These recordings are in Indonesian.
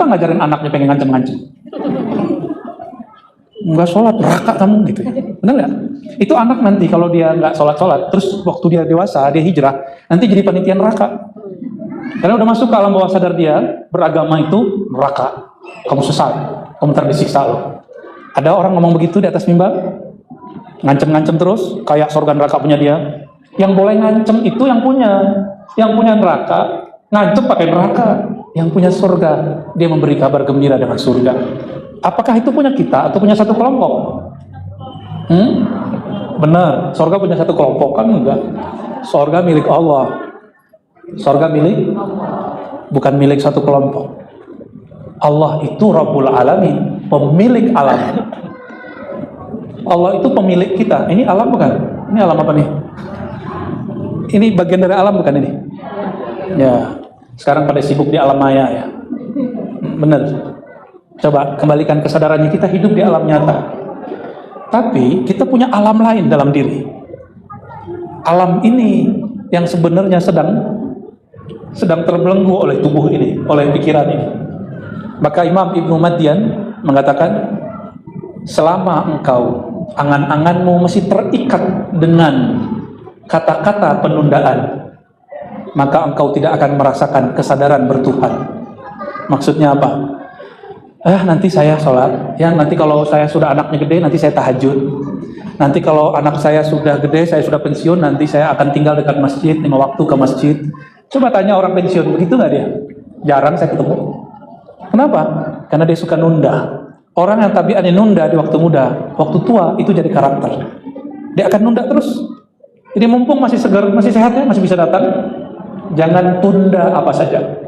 Siapa ngajarin anaknya pengen ngancem-ngancem? Nggak sholat, neraka kamu gitu ya. Benar nggak? Itu anak nanti kalau dia nggak sholat, terus waktu dia dewasa, dia hijrah, nanti jadi panitia neraka. Karena udah masuk ke alam bawah sadar dia, beragama itu neraka. Kamu sesat, kamu terdisiksa loh. Ada orang ngomong begitu di atas mimbar, ngancem-ngancem terus, kayak surga neraka punya dia. Yang boleh ngancem itu yang punya neraka, ngancem pakai neraka. Yang punya surga, dia memberi kabar gembira dengan surga. Apakah itu punya kita atau punya satu kelompok? Benar, surga punya satu kelompok kan enggak? Surga milik Allah. Surga milik, bukan milik satu kelompok. Allah itu Rabbul Alamin, pemilik alam. Allah itu pemilik kita. Ini alam bukan? Ini alam apa nih? Ini bagian dari alam bukan ini? Ya, sekarang pada sibuk di alam maya ya. Benar. Coba kembalikan kesadarannya, kita hidup di alam nyata. Tapi kita punya alam lain dalam diri. Alam ini yang sebenarnya sedang terbelenggu oleh tubuh ini, oleh pikiran ini. Maka Imam Ibnu Madyan mengatakan, selama engkau angan-anganmu masih terikat dengan kata-kata penundaan, maka engkau tidak akan merasakan kesadaran bertuhan. Maksudnya apa? Nanti saya sholat, ya nanti kalau saya sudah anaknya gede, nanti saya tahajud. Nanti kalau anak saya sudah gede, saya sudah pensiun, nanti saya akan tinggal dekat masjid, 5 waktu ke masjid. Coba tanya orang pensiun, begitu nggak dia? Jarang saya ketemu. Kenapa? Karena dia suka nunda. Orang yang tabiatnya nunda di waktu muda, waktu tua itu jadi karakter. Dia akan nunda terus. Jadi mumpung masih segar, masih sehat ya, masih bisa datang, jangan tunda apa saja.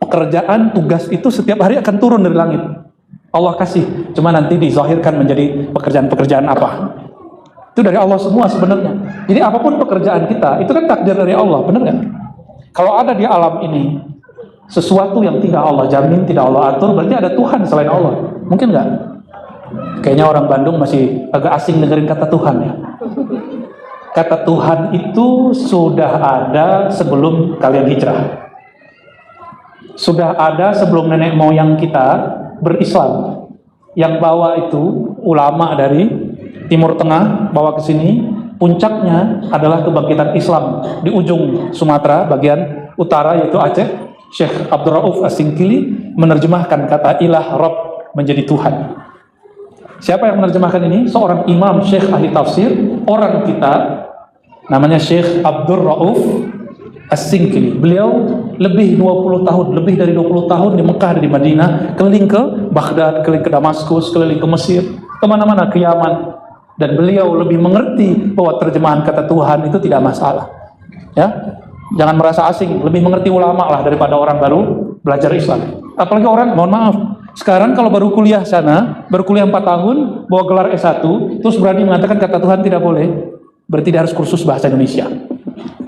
Pekerjaan, tugas itu setiap hari akan turun dari langit. Allah kasih, cuma nanti dizahirkan menjadi pekerjaan-pekerjaan apa. Itu dari Allah semua sebenarnya. Jadi apapun pekerjaan kita, itu kan takdir dari Allah, benar nggak? Kalau ada di alam ini sesuatu yang tidak Allah jamin, tidak Allah atur, berarti ada Tuhan selain Allah. Mungkin nggak? Kayaknya orang Bandung masih agak asing dengerin kata Tuhan ya. Kata Tuhan itu sudah ada sebelum kalian hijrah. Sudah ada sebelum nenek moyang kita berislam. Yang bawa itu ulama dari Timur Tengah, bawa ke sini. Puncaknya adalah kebangkitan Islam di ujung Sumatera bagian utara, yaitu Aceh. Syekh Abdul Rauf As-Singkili menerjemahkan kata ilah Rabb menjadi Tuhan. Siapa yang menerjemahkan ini? Seorang imam, syekh ahli tafsir, orang kita, namanya Syekh Abdul Rauf As-Singkili. Beliau lebih 20 tahun, lebih dari 20 tahun di Mekah dan di Madinah, keliling ke Baghdad, keliling ke Damaskus, keliling ke Mesir, kemana-mana, ke Yaman. Dan beliau lebih mengerti bahwa terjemahan kata Tuhan itu tidak masalah. Ya, jangan merasa asing, lebih mengerti ulama lah daripada orang baru belajar Islam. Apalagi orang, mohon maaf, sekarang kalau baru kuliah sana, baru kuliah 4 tahun, bawa gelar S1, terus berani mengatakan kata Tuhan tidak boleh, berarti dia harus kursus bahasa Indonesia.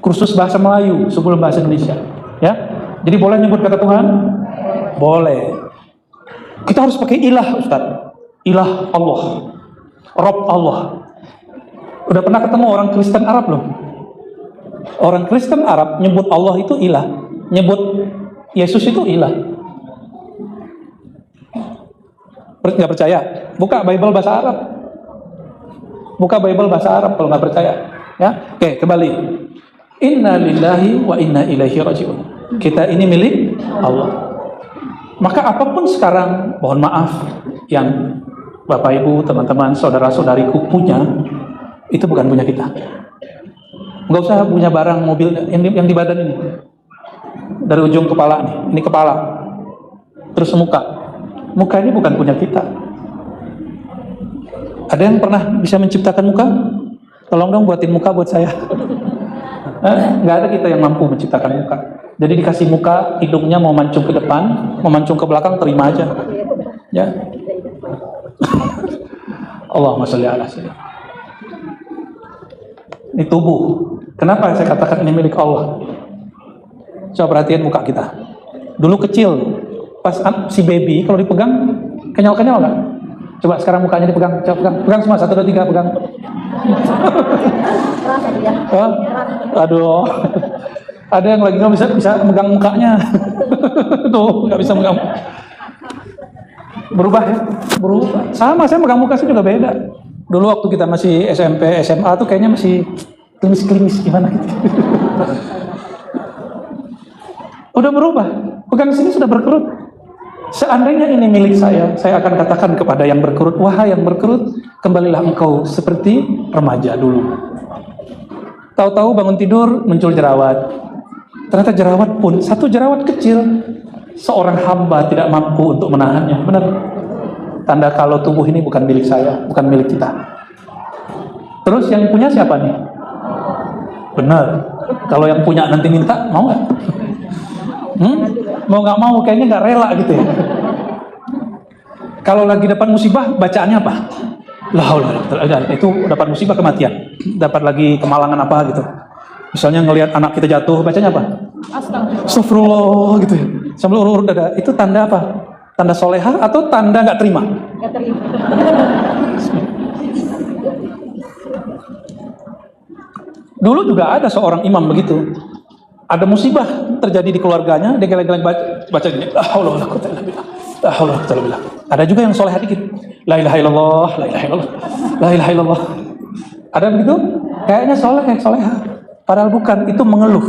Kursus bahasa Melayu sebelum bahasa Indonesia, ya. Jadi boleh nyebut kata Tuhan? Boleh. Kita harus pakai ilah, Ustaz. Ilah Allah, Rabb Allah. Udah pernah ketemu orang Kristen Arab loh? Orang Kristen Arab nyebut Allah itu ilah, nyebut Yesus itu ilah. Nggak percaya? Buka Bible bahasa Arab. Buka Bible bahasa Arab kalau nggak percaya. Ya, oke, kembali. Inna lillahi wa inna ilaihi raji'un. Kita ini milik Allah. Maka apapun sekarang, mohon maaf, yang Bapak Ibu, teman-teman, saudara-saudariku punya, itu bukan punya kita. Nggak usah punya barang mobil yang di badan ini. Dari ujung kepala nih, ini kepala. Terus muka. Muka ini bukan punya kita. Ada yang pernah bisa menciptakan muka? Tolong dong buatin muka buat saya. Nggak ada kita yang mampu menciptakan muka. Jadi dikasih muka, hidungnya mau mancung ke depan, mau mancung ke belakang, terima aja. Ya. Allahumma sholli ala sayyidina. Ini tubuh. Kenapa saya katakan ini milik Allah? Coba perhatian muka kita. Dulu kecil, pas si baby kalau dipegang kenyal-kenyal nggak? Coba sekarang mukanya dipegang, coba pegang semua 1, 2, 3 pegang. Aduh, ada yang lagi nggak bisa megang mukanya. Tuh nggak bisa megang. Berubah ya? Berubah. Sama, saya megang muka saya juga beda. Dulu waktu kita masih SMP, SMA tuh kayaknya masih klimis-klimis gimana gitu. Udah berubah. Pegang sini sudah berkerut. Seandainya ini milik saya akan katakan kepada yang berkerut, wahai yang berkerut, kembalilah engkau seperti remaja dulu. Tahu-tahu bangun tidur muncul jerawat. Ternyata jerawat pun, satu jerawat kecil, seorang hamba tidak mampu untuk menahannya. Benar? Tanda kalau tubuh ini bukan milik saya, bukan milik kita. Terus yang punya siapa nih? Benar. Kalau yang punya nanti minta, mau nggak? Mau nggak mau, kayaknya nggak rela gitu ya. Kalau lagi dapat musibah, bacaannya apa? Itu dapat musibah kematian. Dapat lagi kemalangan apa gitu. Misalnya ngelihat anak kita jatuh, bacanya apa? Astagfirullah gitu ya. Sambil urut-urut dada. Itu tanda apa? Tanda solehah atau tanda nggak terima? Nggak terima. Dulu juga ada seorang imam begitu. Ada musibah terjadi di keluarganya, dia geleng-geleng baca gini. Ada juga yang solehah dikit. La ilaha illallah, la ilaha illallah, la ilaha illallah. Ada begitu? Kayaknya solehah. Padahal bukan, itu mengeluh.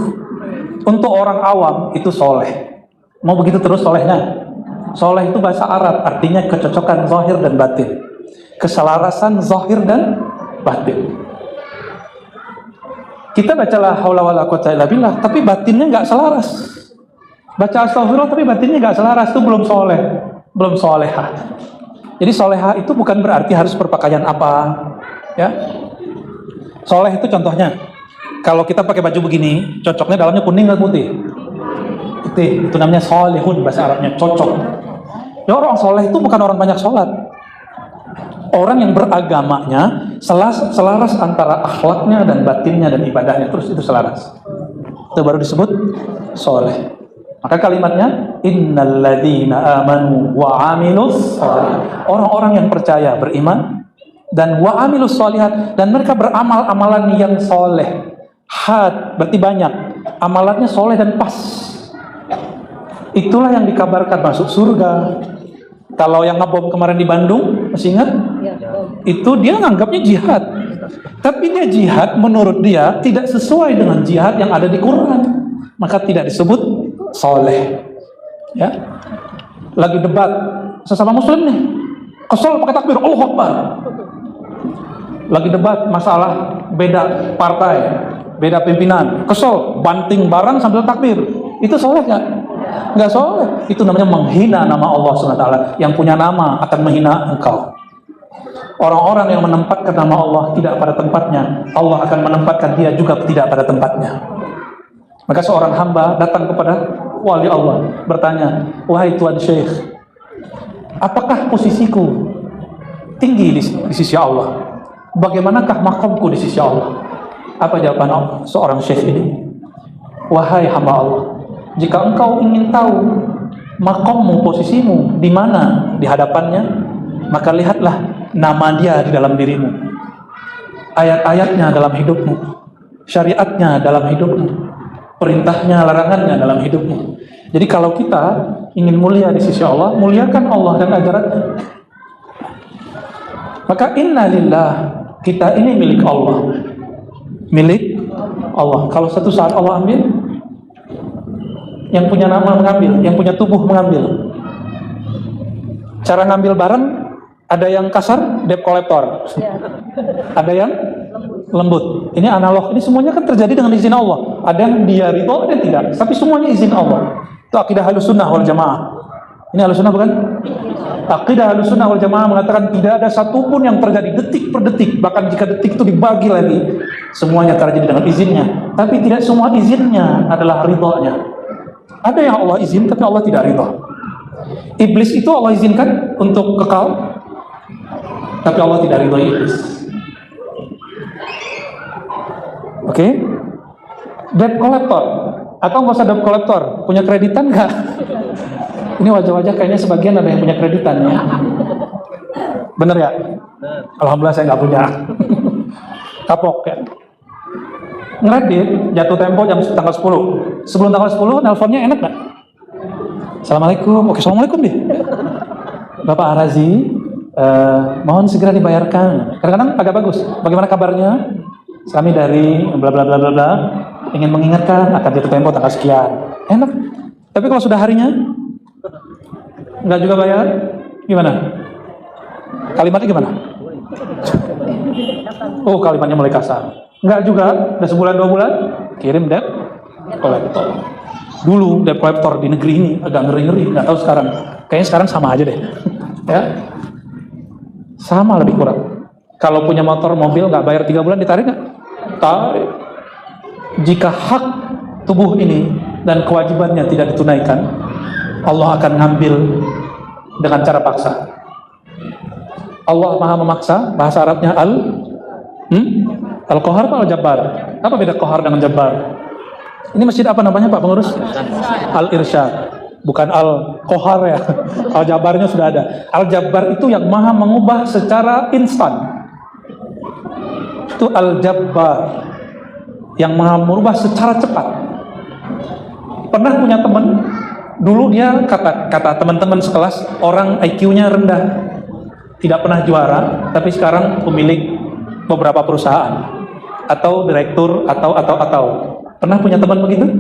Untuk orang awam itu soleh. Mau begitu terus solehnya? Soleh itu bahasa Arab, artinya kecocokan zahir dan batin. Keselarasan zahir dan batin. Kita baca la haula wala quwwata illa billah, tapi batinnya nggak selaras. Baca astagfirullah tapi batinnya nggak selaras, itu belum soleh, belum solehah. Jadi solehah itu bukan berarti harus berpakaian apa, ya. Soleh itu contohnya, kalau kita pakai baju begini, cocoknya dalamnya kuning atau putih? Putih. Itu namanya solehun, bahasa Arabnya cocok. Ya, orang soleh itu bukan orang banyak sholat. Orang yang beragamanya selaras antara akhlaknya dan batinnya dan ibadahnya, terus itu selaras. Itu baru disebut soleh. Maka kalimatnya innalladzina amanu wa amilus sholihat. Orang-orang yang percaya, beriman dan wa amilus sholihat, dan mereka beramal amalan yang soleh. Had berarti banyak. Amalannya soleh dan pas. Itulah yang dikabarkan masuk surga. Kalau yang ngebom kemarin di Bandung, masih ingat? Ya, Itu dia nganggapnya jihad. Tapi dia jihad menurut dia tidak sesuai dengan jihad yang ada di Quran. Maka tidak disebut soleh. Ya. Lagi debat sesama muslim nih. Kesel pakai takbir, Allahu Akbar. Lagi debat masalah beda partai, beda pimpinan. Kesel, banting barang sambil takbir. Itu soleh nggak? Nggak soleh. Itu namanya menghina nama Allah SWT. Yang punya nama akan menghina engkau. Orang-orang yang menempatkan nama Allah tidak pada tempatnya, Allah akan menempatkan dia juga tidak pada tempatnya. Maka seorang hamba datang kepada wali Allah, bertanya, wahai Tuan Syekh, apakah posisiku tinggi di sisi Allah? Bagaimanakah makamku di sisi Allah? Apa jawaban seorang syekh ini? Wahai hamba Allah, jika engkau ingin tahu makammu, posisimu di mana di hadapannya, maka lihatlah nama dia di dalam dirimu, ayat-ayatnya dalam hidupmu, syariatnya dalam hidupmu, perintahnya, larangannya dalam hidupmu. Jadi kalau kita ingin mulia di sisi Allah, muliakan Allah dan ajarannya. Maka innalillah, kita ini milik Allah, milik Allah. Kalau satu saat Allah ambil, yang punya nama mengambil, yang punya tubuh mengambil. Cara ngambil barang, ada yang kasar, debt collector. Ada yang lembut. Ini analog. Ini semuanya kan terjadi dengan izin Allah. Ada yang dia ridho, ada yang tidak. Tapi semuanya izin Allah. Itu akidah Ahlussunnah wal Jamaah. Ini Ahlussunnah bukan? Akidah Ahlussunnah wal Jamaah mengatakan tidak ada satupun yang terjadi detik per detik. Bahkan jika detik itu dibagi lagi, semuanya terjadi dengan izinnya. Tapi tidak semua izinnya adalah ridhonya. Ada yang Allah izin, tapi Allah tidak ridho. Iblis itu Allah izinkan untuk kekal, tapi Allah tidak ridho iblis. Oke? Debt collector atau nggak usah debt collector, punya kreditan nggak? Ini wajah-wajah kayaknya sebagian ada yang punya kreditan ya. Bener ya? Alhamdulillah saya nggak punya. Kapok ya. Ngeredit jatuh tempo jam tanggal 10. Sebelum tanggal 10 nelponnya enak nggak? Assalamualaikum. Oke, assalamualaikum deh. Bapak Arazi, mohon segera dibayarkan. Kadang-kadang agak bagus. Bagaimana kabarnya? Kami dari bla bla bla bla bla ingin mengingatkan akan jatuh tempo tanggal sekian. Enak. Tapi kalau sudah harinya nggak juga bayar, gimana? Kalimatnya gimana? Oh, kalimatnya mulai kasar. Nggak juga. Udah sebulan 2 bulan kirim debt collector. Dulu debt collector di negeri ini agak ngeri-ngeri. Nggak tahu sekarang. Kayaknya sekarang sama aja deh. Ya, sama lebih kurang. Kalau punya motor mobil nggak bayar 3 bulan ditarik nggak? Tarik. Jika hak tubuh ini dan kewajibannya tidak ditunaikan, Allah akan ngambil dengan cara paksa. Allah maha memaksa. Bahasa Arabnya Al-Qahar atau Al-Jabbar? Apa beda Qahar dengan Jabbar? Ini masjid apa namanya Pak Pengurus? Al-Irsyad. Bukan Al-Qahar ya. Al-Jabbarnya sudah ada. Al-Jabbar itu yang maha mengubah secara instan. Itu Al-Jabbar. Yang maha merubah secara cepat. Pernah punya teman, dulu dia kata teman-teman sekelas, orang IQ-nya rendah. Tidak pernah juara, tapi sekarang pemilik beberapa perusahaan. Atau direktur, atau. Pernah punya teman begitu?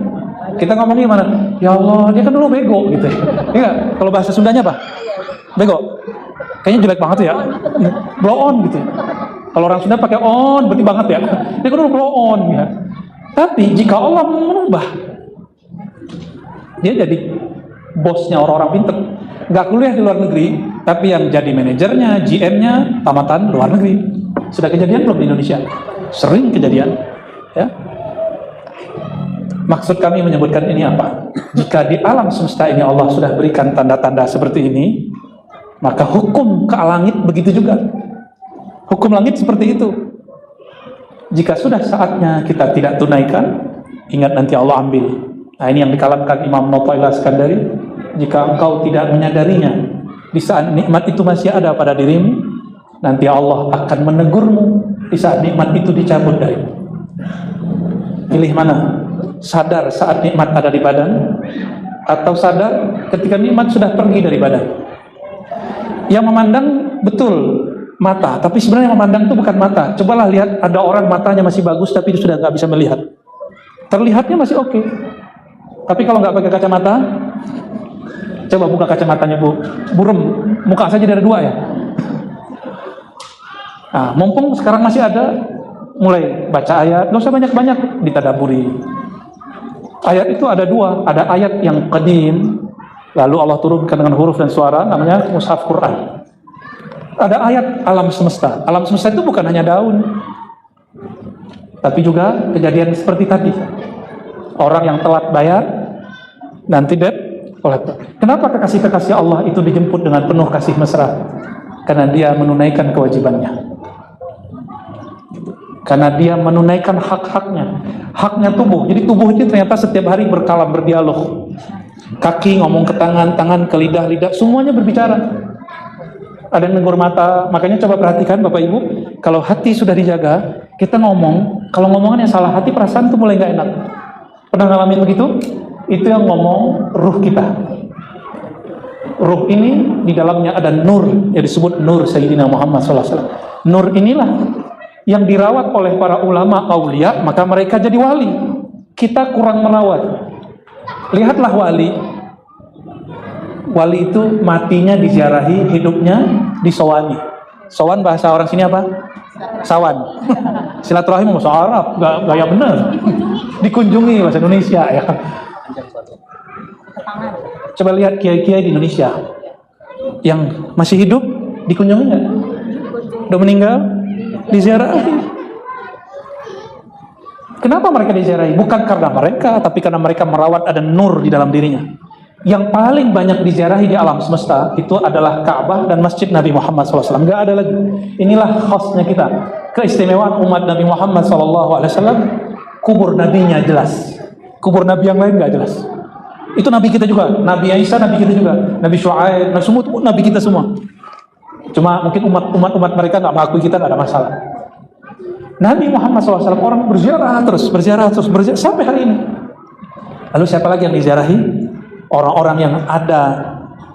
Kita ngomongnya gimana? Ya Allah, dia kan dulu bego gitu. Iya, kalau bahasa Sundanya apa? Bego. Kayaknya jelek banget ya. Blow on gitu. Kalau orang Sunda pakai on, berarti banget ya. Dia kan dulu blow on ya. Tapi jika Allah mengubah, dia jadi bosnya orang-orang pinter. Nggak kuliah di luar negeri, tapi yang jadi manajernya, GM-nya, tamatan luar negeri. Sudah kejadian belum di Indonesia? Sering kejadian. Ya. Maksud kami menyebutkan ini apa? Jika di alam semesta ini Allah sudah berikan tanda-tanda seperti ini, maka hukum ke langit begitu juga. Hukum langit seperti itu. Jika sudah saatnya kita tidak tunaikan, ingat nanti Allah ambil. Nah, ini yang dikalamkan Imam Notailah Skandari. Jika engkau tidak menyadarinya, di saat nikmat itu masih ada pada dirimu, nanti Allah akan menegurmu di saat nikmat itu dicabut darimu. Pilih mana? Sadar saat nikmat ada di badan, atau sadar ketika nikmat sudah pergi dari badan? Yang memandang betul mata, tapi sebenarnya yang memandang itu bukan mata. Cobalah lihat, ada orang matanya masih bagus tapi sudah nggak bisa melihat. Terlihatnya masih oke. Tapi kalau nggak pakai kacamata, coba buka kacamatanya Bu, burem, muka saja ada 2 ya. Nah, mumpung sekarang masih ada, mulai baca ayat, nggak usah banyak-banyak, ditadaburi. Ayat itu ada 2, ada ayat yang qadim, lalu Allah turunkan dengan huruf dan suara, namanya Mushaf Quran. Ada ayat alam semesta. Alam semesta itu bukan hanya daun, tapi juga kejadian seperti tadi. Orang yang telat bayar, nanti debt collector. Kenapa kekasih-kekasih Allah itu dijemput dengan penuh kasih mesra? Karena dia menunaikan kewajibannya. Karena dia menunaikan hak-haknya. Haknya tubuh. Jadi tubuh itu ternyata setiap hari berkalam, berdialog. Kaki ngomong ke tangan, tangan ke lidah, lidah, semuanya berbicara. Ada yang negur mata. Makanya coba perhatikan Bapak Ibu, kalau hati sudah dijaga, kita ngomong, kalau ngomongannya salah hati, perasaan itu mulai gak enak. Pernah ngalamin begitu? Itu yang ngomong ruh kita. Ruh ini di dalamnya ada nur, yang disebut nur Sayyidina Muhammad SAW. Nur inilah yang dirawat oleh para ulama aulia, maka mereka jadi wali. Kita kurang merawat. Lihatlah wali. Wali itu matinya diziarahi, hidupnya disowani. Sowan bahasa orang sini apa? Sawan. Silaturahim bahasa Arab, gaya bener. Dikunjungi bahasa Indonesia ya. Coba lihat kiai-kiai di Indonesia yang masih hidup, dikunjungi nggak? Udah meninggal, diziarahi. Kenapa mereka diziarahi? Bukan karena mereka, tapi karena mereka merawat ada nur di dalam dirinya. Yang paling banyak diziarahi di alam semesta itu adalah Ka'bah dan Masjid Nabi Muhammad SAW. Nggak ada lagi. Inilah khasnya kita. Keistimewaan umat Nabi Muhammad SAW. Kubur nabinya jelas. Kubur nabi yang lain nggak jelas. Itu nabi kita juga. Nabi Isa nabi kita juga. Nabi Syuaib, nabi semua itu nabi kita semua. Cuma mungkin umat mereka nggak mengakui kita, nggak ada masalah. Nabi Muhammad SAW orang berziarah terus sampai hari ini. Lalu siapa lagi yang diziarahi? Orang-orang yang ada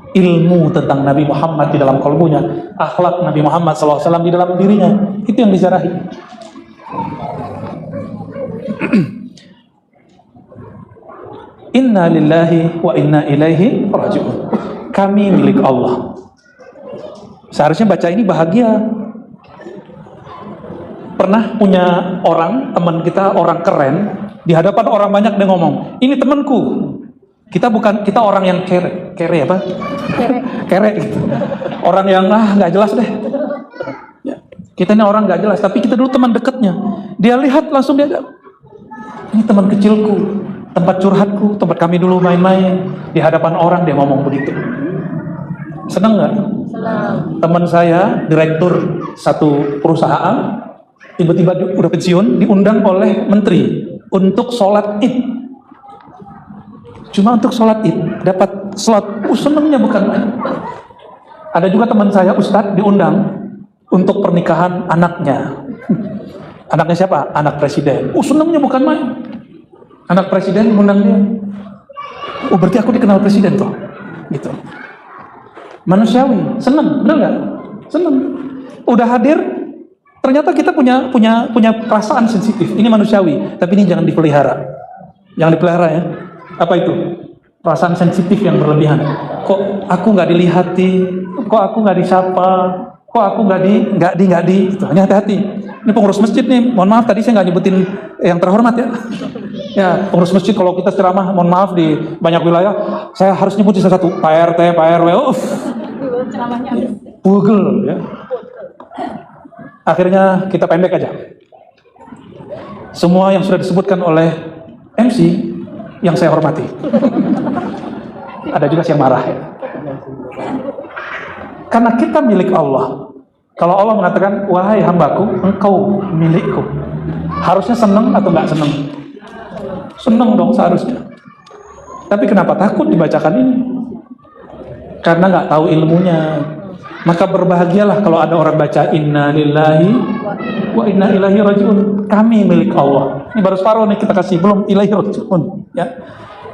ilmu tentang Nabi Muhammad di dalam kalbunya, akhlak Nabi Muhammad SAW di dalam dirinya. Itu yang diziarahi. Inna lillahi wa inna ilaihi raji'un. Kami milik Allah. Seharusnya baca ini bahagia. Pernah punya orang, teman kita, orang keren, di hadapan orang banyak dia ngomong, ini temanku. Kita orang yang kere apa? Kere gitu. Orang yang nggak jelas deh. Ya. Kita ini orang nggak jelas, tapi kita dulu teman dekatnya. Dia lihat langsung dia, ini teman kecilku, tempat curhatku, tempat kami dulu main-main. Di hadapan orang dia ngomong begitu. Senang nggak? Senang. Teman saya, direktur satu perusahaan, tiba-tiba udah pensiun, diundang oleh menteri untuk sholat Id. Cuma untuk sholat Id, dapat slot. Senangnya bukan main. Ada juga teman saya, Ustadz, diundang untuk pernikahan anaknya. Anaknya siapa? Anak presiden. Senangnya bukan main. Anak presiden mengundang dia. Berarti aku dikenal presiden tuh. Gitu. Manusiawi, senang, benar nggak? Senang. Udah hadir, ternyata kita punya perasaan sensitif. Ini manusiawi, tapi ini jangan dipelihara. Jangan dipelihara ya. Apa itu? Perasaan sensitif yang berlebihan. Kok aku nggak dilihati? Kok aku nggak disapa? Kok aku nggak di? Gitu. Ini hati-hati. Ini pengurus masjid nih. Mohon maaf tadi saya nggak nyebutin yang terhormat ya. Ya pengurus masjid kalau kita ceramah, mohon maaf di banyak wilayah, saya harus nyebutin satu. Pak RT, Pak RW. Ceramahnya Google ya. Akhirnya kita pendek aja. Semua yang sudah disebutkan oleh MC yang saya hormati. Ada juga yang marah ya. Karena kita milik Allah. Kalau Allah mengatakan, wahai hambaku, engkau milikku. Harusnya senang atau nggak senang? Senang dong seharusnya. Tapi kenapa takut dibacakan ini? Karena nggak tahu ilmunya. Maka berbahagialah kalau ada orang baca inna lillahi wa inna ilaihi raji'un. Kami milik Allah. Ini baru separuh nih kita kasih, belum ilaihi raji'un ya.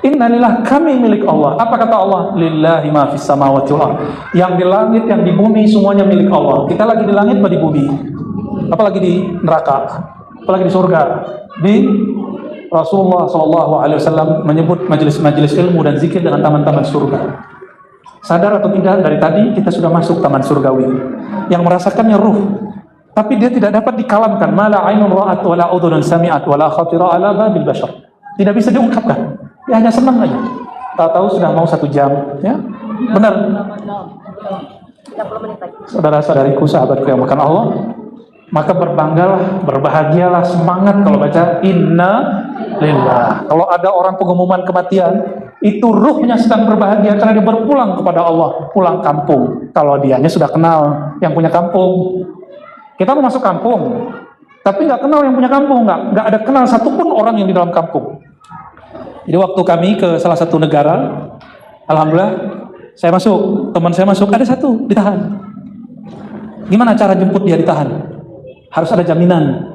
Inna lillah, kami milik Allah. Apa kata Allah? Lillahi ma fis samawati wal ardh. Yang di langit, yang di bumi semuanya milik Allah. Kita lagi di langit apa di bumi? Apalagi di neraka? Apalagi di surga? Di Rasulullah SAW menyebut majelis-majelis ilmu dan zikir dengan taman-taman surga. Sadar atau tidak, dari tadi kita sudah masuk taman surgawi. Yang merasakannya ruh, tapi dia tidak dapat dikalamkan. Mala ainun ra'at wala udhunun sami'at wala khatira ala babil bashar. Tidak bisa diungkapkan. Dia hanya senang aja. Tahu-tahu sudah mau 1 jam, ya. Benar. 30 menit lagi. Saudara-saudariku, sahabatku yang makan Allah, maka berbanggalah, berbahagialah, semangat kalau baca inna lillah. Kalau ada orang pengumuman kematian, itu ruhnya sedang berbahagia karena dia berpulang kepada Allah, pulang kampung. Kalau dianya sudah kenal yang punya kampung. Kita mau masuk kampung, tapi nggak kenal yang punya kampung, nggak ada kenal satupun orang yang di dalam kampung. Jadi waktu kami ke salah satu negara, alhamdulillah saya masuk, teman saya masuk, ada satu ditahan. Gimana cara jemput dia ditahan? Harus ada jaminan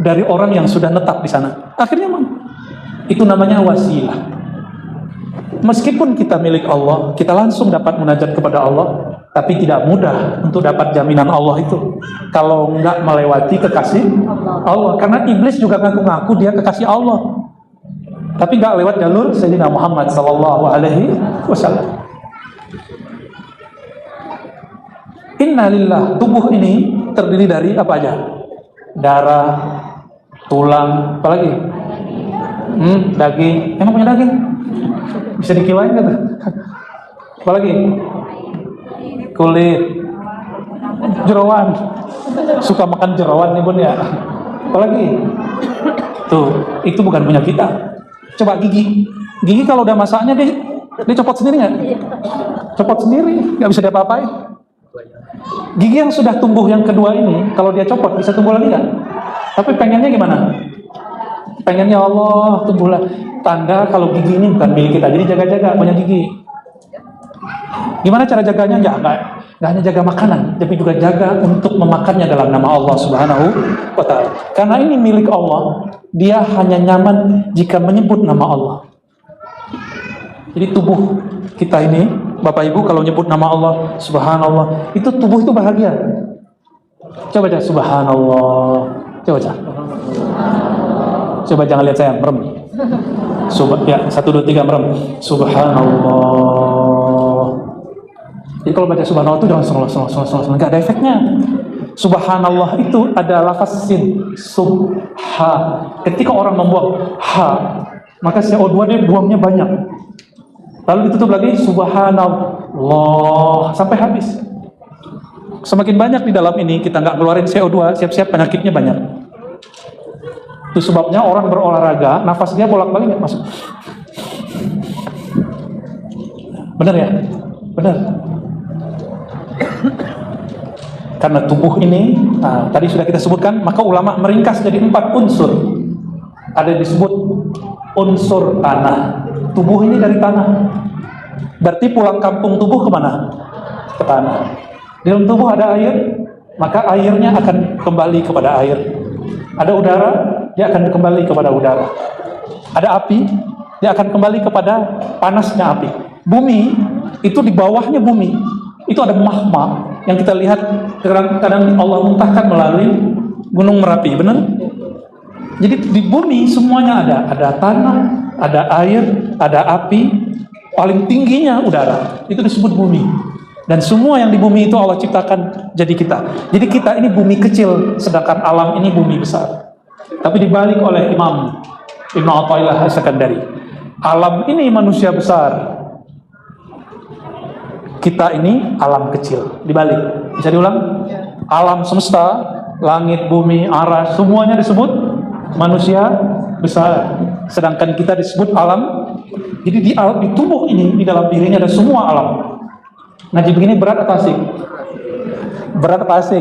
dari orang yang sudah netap di sana. Akhirnya itu namanya wasilah. Meskipun kita milik Allah, kita langsung dapat munajat kepada Allah, tapi tidak mudah untuk dapat jaminan Allah itu kalau nggak melewati kekasih Allah. Karena iblis juga ngaku-ngaku dia kekasih Allah, tapi nggak lewat jalur Sayyidina Muhammad SAW. Inna lillah, tubuh ini terdiri dari apa aja? Darah, tulang, apalagi? Daging. Emang punya daging? Bisa dikilain gitu. Apalagi? Kulit, jerawan. Suka makan jerawan nih bun ya. Apalagi? Tuh, itu bukan punya kita. Coba gigi. Gigi kalau udah masaknya dia copot sendiri nggak? Copot sendiri, nggak bisa diapa-apain. Gigi yang sudah tumbuh yang kedua ini, kalau dia copot bisa tumbuh lagi nggak? Tapi pengennya gimana? Pengennya Allah tumbuhlah. Tanda kalau gigi ini bukan milik kita, jadi jaga-jaga punya gigi. Gimana cara jaganya? Nggak hanya jaga makanan, tapi juga jaga untuk memakannya dalam nama Allah Subhanahu wa Ta'ala. Karena ini milik Allah, dia hanya nyaman jika menyebut nama Allah. Jadi tubuh kita ini Bapak Ibu kalau nyebut nama Allah, subhanallah, itu tubuh itu bahagia. Coba baca subhanallah. Coba baca. Coba jangan lihat saya, merem. Ya, 1, 2, 3 merem. Subhanallah. Jadi kalau baca subhanallah itu jangan selalu, enggak ada efeknya. Subhanallah itu ada lafaz sin, subha. Ketika orang membuang ha, maka CO2 dia buangnya banyak. Lalu ditutup lagi subhanallah sampai habis. Semakin banyak di dalam ini kita nggak keluarin CO2, siap-siap penyakitnya banyak. Itu sebabnya orang berolahraga, nafas dia bolak-balik nggak masuk. Benar ya? Benar. Karena tubuh ini, tadi sudah kita sebutkan, maka ulama meringkas jadi 4 unsur. Ada yang disebut unsur tanah. Tubuh ini dari tanah. Berarti pulang kampung tubuh kemana? Ke tanah. Di dalam tubuh ada air, maka airnya akan kembali kepada air. Ada udara, dia akan kembali kepada udara. Ada api, dia akan kembali kepada panasnya api. Bumi, itu di bawahnya bumi, itu ada magma yang kita lihat kadang-kadang Allah muntahkan melalui Gunung Merapi, benar? Jadi di bumi semuanya ada tanah, ada air, ada api, paling tingginya udara, itu disebut bumi. Dan semua yang di bumi itu Allah ciptakan jadi kita. Jadi kita ini bumi kecil, sedangkan alam ini bumi besar. Tapi dibalik oleh Imam Ibnu Athaillah As-Sakandari, alam ini manusia besar, kita ini alam kecil. Dibalik, bisa diulang? Alam semesta, langit, bumi, aras, semuanya disebut manusia besar, sedangkan kita disebut alam. Jadi di tubuh ini, di dalam dirinya ada semua alam. Ngaji begini berat atau asik? Berat apa asik?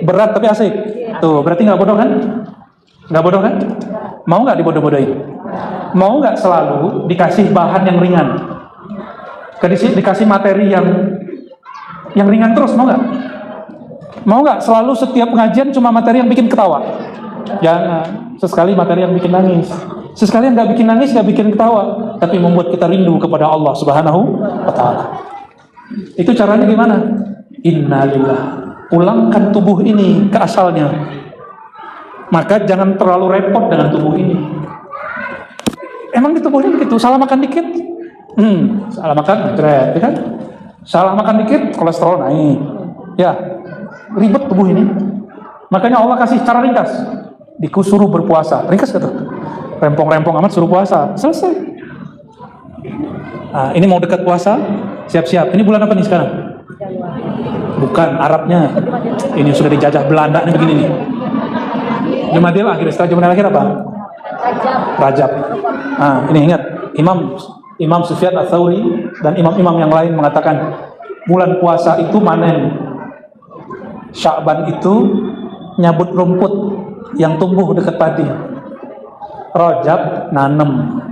Berat tapi asik. Tuh, berarti nggak bodoh kan? Nggak bodoh kan? Mau nggak dibodoh-bodohin? Mau nggak selalu dikasih bahan yang ringan? Dikasih materi yang ringan terus, mau nggak? Mau nggak selalu setiap pengajian cuma materi yang bikin ketawa? Jangan. Sesekali materi yang bikin nangis. Sesekali yang nggak bikin nangis, nggak bikin ketawa, tapi membuat kita rindu kepada Allah Subhanahu wa Ta'ala. Itu caranya gimana? Innalillah. Pulangkan tubuh ini ke asalnya. Maka jangan terlalu repot dengan tubuh ini. Emang di tubuh ini begitu, salah makan dikit, salah makan, ya kan? Salah makan dikit, kolesterol naik. Ya, ribet tubuh ini. Makanya Allah kasih cara ringkas. Disuruh berpuasa, ringkas gak tuh? Rempong-rempong amat suruh puasa, selesai. Nah, ini mau dekat puasa, siap-siap. Ini bulan apa nih sekarang? Bukan, Arabnya. Ini sudah dijajah Belanda nih begini nih. Jumadil akhir, setelah Jumadil akhir apa? Rajab. Nah, ini ingat, Imam Sufyan Ats-Tsauri dan imam-imam yang lain mengatakan bulan puasa itu manen. Sya'ban itu nyabut rumput yang tumbuh dekat padi. Rajab nanem.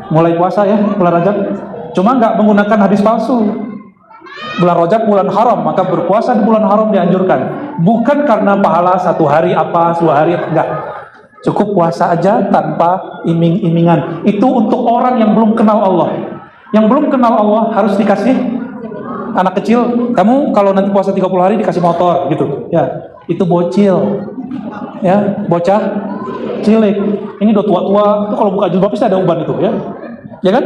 Mulai puasa ya, bulan Rajab. Cuma nggak menggunakan hadis palsu. Bulan Rajab bulan haram, maka berpuasa di bulan haram dianjurkan. Bukan karena pahala 1 hari apa, 2 hari apa, enggak. Cukup puasa aja tanpa iming-imingan. Itu untuk orang yang belum kenal Allah. Yang belum kenal Allah harus dikasih. Anak kecil, kamu kalau nanti puasa 30 hari dikasih motor gitu. Ya, itu bocil. Ya, bocah cilik. Ini udah tua-tua, itu kalau buka jilbab pasti ada uban itu, ya. Ya kan?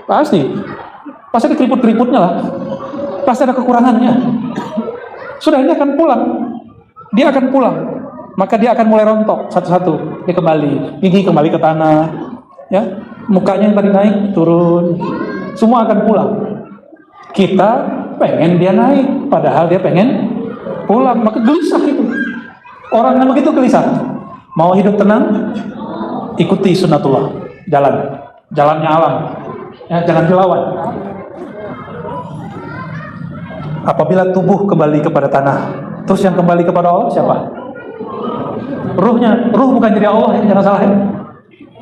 Pasti ada keriput-keriputnya lah. Pasti ada kekurangannya. Sudah, ini akan pulang. Dia akan pulang. Maka dia akan mulai rontok satu-satu. Dia kembali, gigi kembali ke tanah. Ya, mukanya yang tadi naik turun. Semua akan pulang. Kita pengen dia naik, padahal dia pengen pulang. Maka gelisah itu. Orang yang begitu gelisah. Mau hidup tenang, ikuti sunnatullah. Jalannya alam. Ya, jangan dilawan. Apabila tubuh kembali kepada tanah, terus yang kembali kepada Allah siapa? Ruhnya. Ruh bukan jadi Allah, jangan salah ya.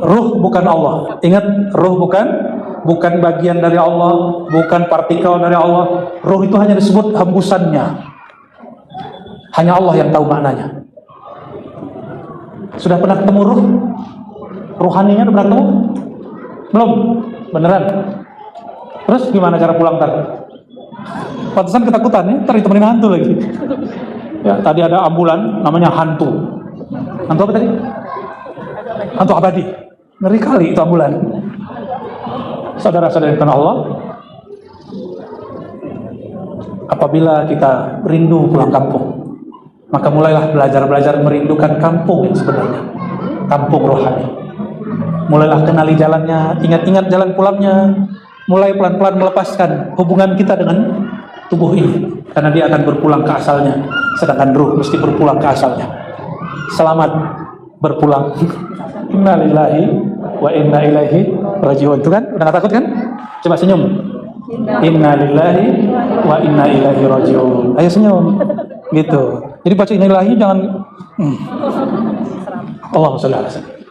Ruh bukan Allah. Ingat, ruh bukan bagian dari Allah, bukan partikel dari Allah. Ruh itu hanya disebut hembusannya. Hanya Allah yang tahu maknanya. Sudah pernah ketemu ruh? Ruhaninya udah pernah ketemu? Belum? Beneran? Terus gimana cara pulang ntar? Pantesan ketakutan ya, ntar ditemenin hantu lagi. Ya, tadi ada ambulan namanya hantu. Hantu apa tadi? Hantu abadi. Ngeri kali itu ambulan. Saudara-saudara yang Allah, apabila kita rindu pulang kampung, maka mulailah belajar merindukan kampung yang sebenarnya, kampung rohani. Mulailah kenali jalannya, ingat-ingat jalan pulangnya, mulai pelan-pelan melepaskan hubungan kita dengan tubuh ini, karena dia akan berpulang ke asalnya, sedangkan ruh mesti berpulang ke asalnya. Selamat berpulang. Inna lillahi wa inna ilaihi rajiun. Itu kan? Udah gak takut kan? Coba senyum. Inna lillahi wa inna ilaihi rajiun. Ayo senyum. Gitu. Jadi baca inna lillahi jangan Allahumma sholli ala sayyidina